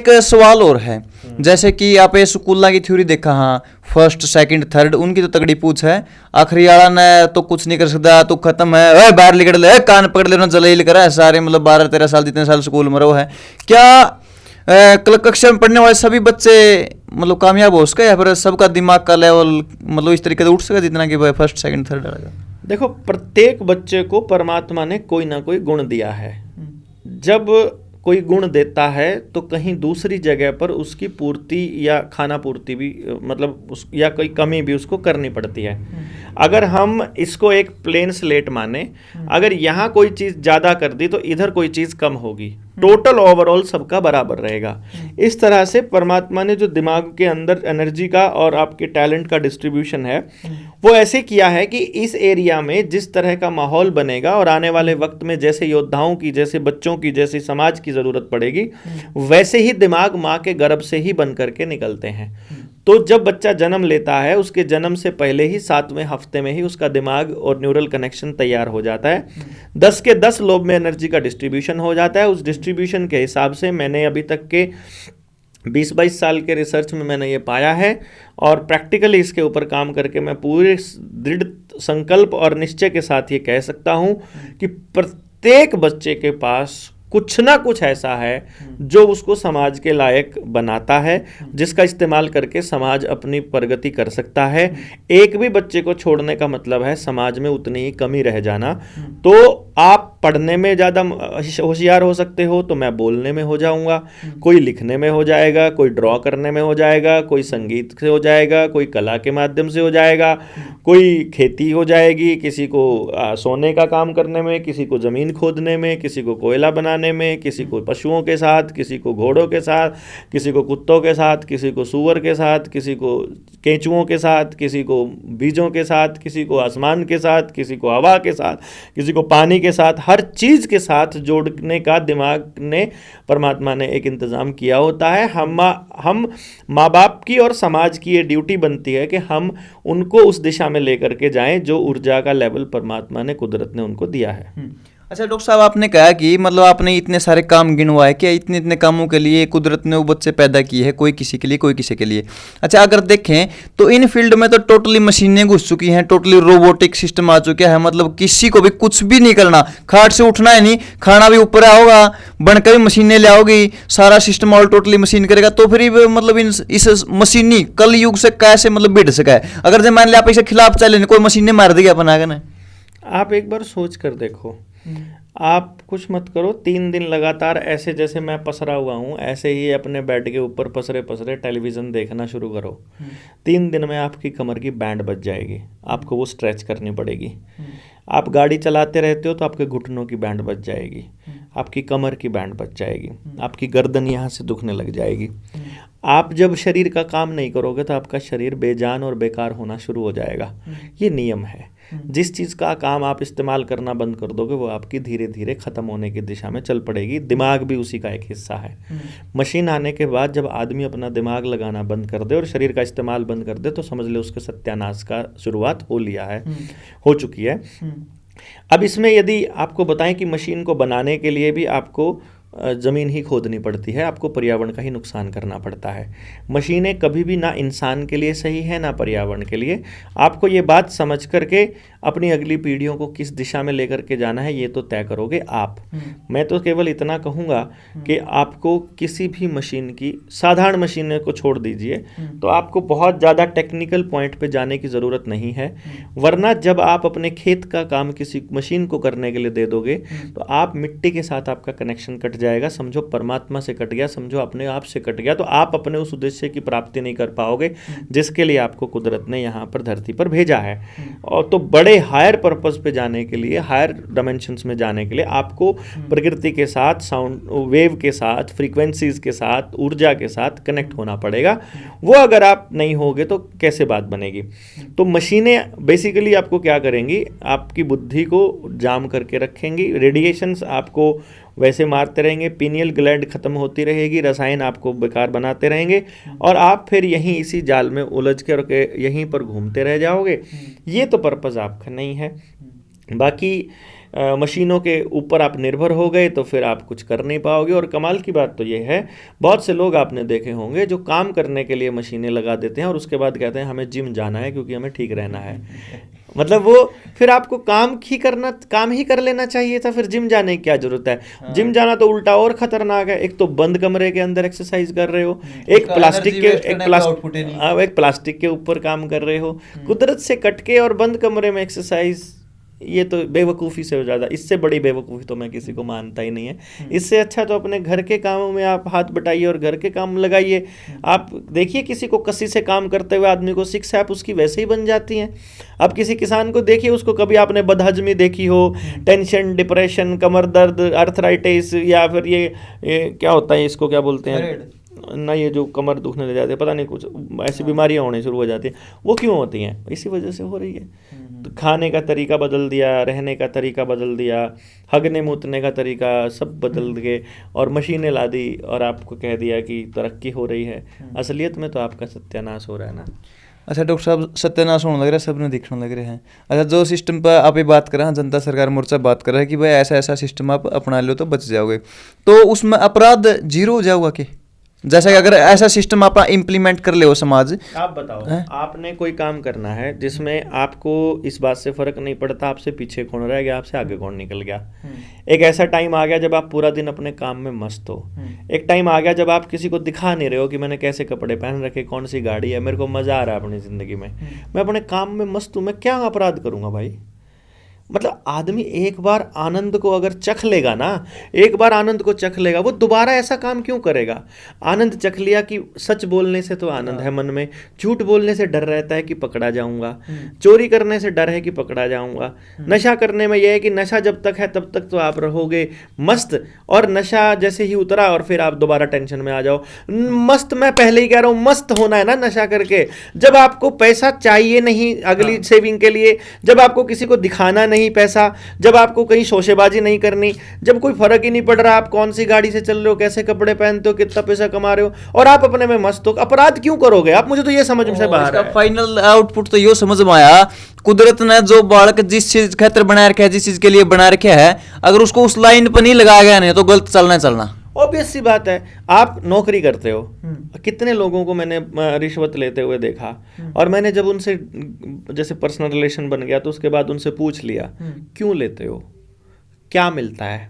एक सवाल और है, जैसे कि आप ये स्कूलों की थ्योरी देखा, हाँ फर्स्ट सेकंड थर्ड उनकी तो तगड़ी पूछ है, आखिरी वाला ने तो कुछ नहीं कर सकता, तो खत्म है, ओए बाहर निकल ले, कान पकड़ ले, जलील करा है सारे, मतलब 12-13 साल जितने साल स्कूल में रहो है। क्या कक्षा में पढ़ने वाले सभी बच्चे मतलब कामयाब हो सके, या फिर सबका दिमाग का लेवल मतलब इस तरीके से उठ सके जितना कि फर्स्ट सेकंड थर्ड आएगा? देखो, प्रत्येक बच्चे को परमात्मा ने कोई ना कोई गुण दिया है। जब कोई गुण देता है तो कहीं दूसरी जगह पर उसकी पूर्ति या खाना पूर्ति भी मतलब या कोई कमी भी उसको करनी पड़ती है। अगर हम इसको एक प्लेन स्लेट माने, अगर यहाँ कोई चीज़ ज़्यादा कर दी तो इधर कोई चीज़ कम होगी, टोटल ओवरऑल सबका बराबर रहेगा। इस तरह से परमात्मा ने जो दिमाग के अंदर एनर्जी का और आपके टैलेंट का डिस्ट्रीब्यूशन है वो ऐसे किया है कि इस एरिया में जिस तरह का माहौल बनेगा और आने वाले वक्त में जैसे योद्धाओं की, जैसे बच्चों की, जैसे समाज की ज़रूरत पड़ेगी, वैसे ही दिमाग माँ के गर्भ से ही बन करके निकलते हैं। तो जब बच्चा जन्म लेता है उसके जन्म से पहले ही 7वें हफ्ते में ही उसका दिमाग और न्यूरल कनेक्शन तैयार हो जाता है। 10 के 10 लोब में एनर्जी का डिस्ट्रीब्यूशन हो जाता है। उस डिस्ट्रीब्यूशन के हिसाब से मैंने अभी तक के 20-22 साल के रिसर्च में मैंने ये पाया है और प्रैक्टिकली इसके ऊपर काम करके मैं पूरे दृढ़ संकल्प और निश्चय के साथ ये कह सकता हूँ कि प्रत्येक बच्चे के पास कुछ ना कुछ ऐसा है जो उसको समाज के लायक बनाता है, जिसका इस्तेमाल करके समाज अपनी प्रगति कर सकता है। एक भी बच्चे को छोड़ने का मतलब है समाज में उतनी ही कमी रह जाना। तो आप पढ़ने में ज़्यादा होशियार हो सकते हो तो मैं बोलने में हो जाऊंगा, कोई लिखने में हो जाएगा, कोई ड्रॉ करने में हो जाएगा, कोई संगीत से हो जाएगा, कोई कला के माध्यम से हो जाएगा, कोई खेती हो जाएगी, किसी को सोने का काम करने में, किसी को ज़मीन खोदने में, किसी को कोयला बनाने में, किसी को पशुओं के साथ, किसी को घोड़ों के साथ, किसी को कुत्तों के साथ, किसी को सूअर के साथ, किसी को केंचुओं के साथ, किसी को बीजों के साथ, किसी को आसमान के साथ, किसी को हवा के साथ, किसी को पानी के साथ, हर चीज़ के साथ जोड़ने का दिमाग ने परमात्मा ने एक इंतज़ाम किया होता है। हम माँ बाप की और समाज की ये ड्यूटी बनती है कि हम उनको उस दिशा में लेकर के जाएं जो ऊर्जा का लेवल परमात्मा ने, कुदरत ने उनको दिया है। अच्छा डॉक्टर साहब, आपने कहा कि मतलब आपने इतने सारे काम गिनवाए कि इतने इतने कामों के लिए कुदरत ने वो बच्चे पैदा किए हैं, कोई किसी के लिए कोई किसी के लिए। अच्छा अगर देखें तो इन फील्ड में तो टोटली मशीनें घुस चुकी हैं, टोटली रोबोटिक सिस्टम आ चुका है, मतलब किसी को भी कुछ भी नहीं करना, खाट से उठना है नहीं, खाना भी ऊपर आओगा, बनकर भी मशीनें ले आओगी, सारा सिस्टम और टोटली मशीन करेगा। तो फिर मतलब इस मशीनी कल युग से कैसे मतलब भिड़ सका है? अगर जब मान लिया आप इसके खिलाफ चले, कोई मशीनें मार देगी अपन आगे ना। आप एक बार सोच कर देखो, आप कुछ मत करो, 3 दिन लगातार ऐसे जैसे मैं पसरा हुआ हूँ ऐसे ही अपने बेड के ऊपर पसरे पसरे टेलीविज़न देखना शुरू करो। 3 दिन में आपकी कमर की बैंड बच जाएगी, आपको वो स्ट्रेच करनी पड़ेगी। आप गाड़ी चलाते रहते हो तो आपके घुटनों की बैंड बच जाएगी, आपकी कमर की बैंड बच जाएगी, आपकी गर्दन यहाँ से दुखने लग जाएगी। आप जब शरीर का काम नहीं करोगे तो आपका शरीर बेजान और बेकार होना शुरू हो जाएगा। ये नियम है। जिस चीज़ का काम आप इस्तेमाल करना बंद कर दोगे वो आपकी धीरे धीरे ख़त्म होने की दिशा में चल पड़ेगी। दिमाग भी उसी का एक हिस्सा है। मशीन आने के बाद जब आदमी अपना दिमाग लगाना बंद कर दे और शरीर का इस्तेमाल बंद कर दे तो समझ ले उसके सत्यानाश का शुरुआत हो चुकी है। अब इसमें यदि आपको बताएं कि मशीन को बनाने के लिए भी आपको ज़मीन ही खोदनी पड़ती है, आपको पर्यावरण का ही नुकसान करना पड़ता है। मशीनें कभी भी ना इंसान के लिए सही है ना पर्यावरण के लिए। आपको ये बात समझ करके अपनी अगली पीढ़ियों को किस दिशा में लेकर के जाना है ये तो तय करोगे आप। मैं तो केवल इतना कहूँगा कि आपको किसी भी मशीन की, साधारण मशीन को छोड़ दीजिए, तो आपको बहुत ज़्यादा टेक्निकल पॉइंट पे जाने की ज़रूरत नहीं है। वरना जब आप अपने खेत का काम किसी मशीन को करने के लिए दे दोगे तो आप मिट्टी के साथ आपका कनेक्शन कट जाएगा, समझो परमात्मा से कट गया, समझो अपने आप से कट गया। तो आप अपने उस उद्देश्य की प्राप्ति नहीं कर पाओगे जिसके लिए आपको कुदरत ने यहाँ पर धरती पर भेजा है। और तो बड़े हायर पर्पस पे जाने के लिए, हायर डायमेंशंस में जाने के लिए आपको प्रकृति के साथ, साउंड वेव के साथ, फ्रीक्वेंसीज के साथ, ऊर्जा के साथ कनेक्ट होना पड़ेगा। वो अगर आप नहीं होगे तो कैसे बात बनेगी। तो मशीनें बेसिकली आपको क्या करेंगी, आपकी बुद्धि को जाम करके रखेंगी, रेडिएशंस आपको वैसे मारते रहेंगे, पीनियल ग्लैंड खत्म होती रहेगी, रसायन आपको बेकार बनाते रहेंगे और आप फिर यहीं इसी जाल में उलझ के यहीं पर घूमते रह जाओगे। ये तो पर्पज़ आपका नहीं है। बाकी मशीनों के ऊपर आप निर्भर हो गए तो फिर आप कुछ कर नहीं पाओगे। और कमाल की बात तो ये है, बहुत से लोग आपने देखे होंगे जो काम करने के लिए मशीनें लगा देते हैं और उसके बाद कहते हैं हमें जिम जाना है क्योंकि हमें ठीक रहना है। मतलब वो फिर आपको काम ही कर लेना चाहिए था, फिर जिम जाने की क्या जरूरत है। जिम जाना तो उल्टा और खतरनाक है। एक तो बंद कमरे के अंदर एक्सरसाइज कर रहे हो, एक प्लास्टिक के ऊपर काम कर रहे हो, कुदरत से कटके और बंद कमरे में एक्सरसाइज। ये तो बेवकूफ़ी से हो जाता, इससे बड़ी बेवकूफ़ी तो मैं किसी को मानता ही नहीं है। इससे अच्छा तो अपने घर के कामों में आप हाथ बटाइए और घर के काम लगाइए। आप देखिए किसी को कसी से काम करते हुए आदमी को सिक्स ऐप उसकी वैसे ही बन जाती हैं। अब किसी किसान को देखिए, उसको कभी आपने बदहजमी देखी हो, टेंशन, डिप्रेशन, कमर दर्द, अर्थराइटिस, या फिर ये क्या होता है, इसको क्या बोलते हैं ना, ये जो कमर दुखने लग जाते हैं, पता नहीं कुछ ऐसी बीमारियां होने शुरू हो जाती हैं। वो क्यों होती हैं? इसी वजह से हो रही है। तो खाने का तरीका बदल दिया, रहने का तरीका बदल दिया, हगने मूतने का तरीका सब बदल गए और मशीनें ला दी और आपको कह दिया कि तरक्की हो रही है। असलियत में तो आपका सत्यानाश हो रहा है ना। अच्छा डॉक्टर साहब, सत्यानाश होने लग रहा है, सबने दिखने लग रहे हैं। अच्छा, जो सिस्टम पर आप ये बात कर रहे हैं, जनता सरकार मोर्चा बात कर रहा है कि भाई ऐसा ऐसा सिस्टम आप अपना लो तो बच जाओगे, तो उसमें अपराध जीरो हो जाऊगा कि जैसे कि अगर ऐसा सिस्टम आप इम्प्लीमेंट कर ले हो समाज। आप बताओ आपने कोई काम करना है जिसमें आपको इस बात से फर्क नहीं पड़ता आपसे पीछे कौन रह गया, आपसे आगे कौन निकल गया। एक ऐसा टाइम आ गया जब आप पूरा दिन अपने काम में मस्त हो। एक टाइम आ गया जब आप किसी को दिखा नहीं रहे हो कि मैंने कैसे कपड़े पहन रखे, कौन सी गाड़ी है, मेरे को मजा आ रहा है अपनी जिंदगी में, मैं अपने काम में मस्त हूँ, मैं क्या अपराध करूंगा भाई। मतलब आदमी एक बार आनंद को अगर चख लेगा ना, एक बार आनंद को चख लेगा, वो दोबारा ऐसा काम क्यों करेगा। आनंद चख लिया कि सच बोलने से तो आनंद है मन में, झूठ बोलने से डर रहता है कि पकड़ा जाऊंगा, चोरी करने से डर है कि पकड़ा जाऊंगा, नशा करने में यह है कि नशा जब तक है तब तक तो आप रहोगे मस्त, और नशा जैसे ही उतरा और फिर आप दोबारा टेंशन में आ जाओ। मस्त, मैं पहले ही कह रहा हूँ, मस्त होना है ना नशा करके, जब आपको पैसा चाहिए नहीं अगली सेविंग के लिए, जब आपको किसी को दिखाना नहीं पैसा, जब आपको कहीं शोशेबाजी नहीं करनी, जब कोई फर्क ही नहीं पड़ रहा आप कौन सी गाड़ी से चल रहे हो, कैसे कपड़े पहनते हो, कितना पैसा कमा रहे हो, और आप अपने में मस्त हो, अपराध क्यों करोगे आप। मुझे तो ये समझ से बाहर है। फाइनल आउटपुट तो ये समझ में आया, कुदरत ने जो बालक जिस चीज खातिर बना रखा है, जिस चीज के लिए बना रखा है, अगर उसको उस लाइन पर नहीं लगाया गया नहीं तो गलत चलना। ऑब्वियस सी बात है। आप नौकरी करते हो, कितने लोगों को मैंने रिश्वत लेते हुए देखा, और मैंने जब उनसे जैसे पर्सनल रिलेशन बन गया तो उसके बाद उनसे पूछ लिया क्यों लेते हो, क्या मिलता है।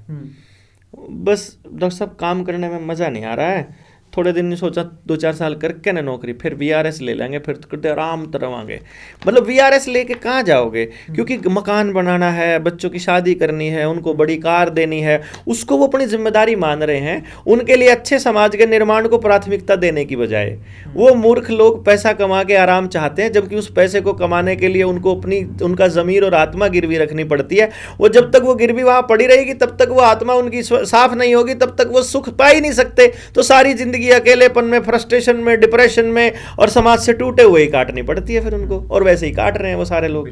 बस डॉक्टर साहब काम करने में मज़ा नहीं आ रहा है, थोड़े दिन ने सोचा 2-4 साल करके ना नौकरी, फिर वीआरएस ले लेंगे, फिर करते आराम तरवाएंगे। मतलब वीआरएस लेके कहाँ जाओगे, क्योंकि मकान बनाना है, बच्चों की शादी करनी है, उनको बड़ी कार देनी है, उसको वो अपनी जिम्मेदारी मान रहे हैं। उनके लिए अच्छे समाज के निर्माण को प्राथमिकता देने की बजाय वो मूर्ख लोग पैसा कमा के आराम चाहते हैं, जबकि उस पैसे को कमाने के लिए उनको उनका ज़मीर और आत्मा गिरवी रखनी पड़ती है। वो जब तक वो गिरवी वहाँ पड़ी रहेगी तब तक वो आत्मा उनकी साफ नहीं होगी, तब तक वो सुख पा ही नहीं सकते। तो सारी जिंदगी अकेलेपन में, फ्रस्ट्रेशन में, डिप्रेशन में और समाज से टूटे हुए ही काटनी पड़ती है फिर उनको, और वैसे ही काट रहे हैं वो सारे लोग।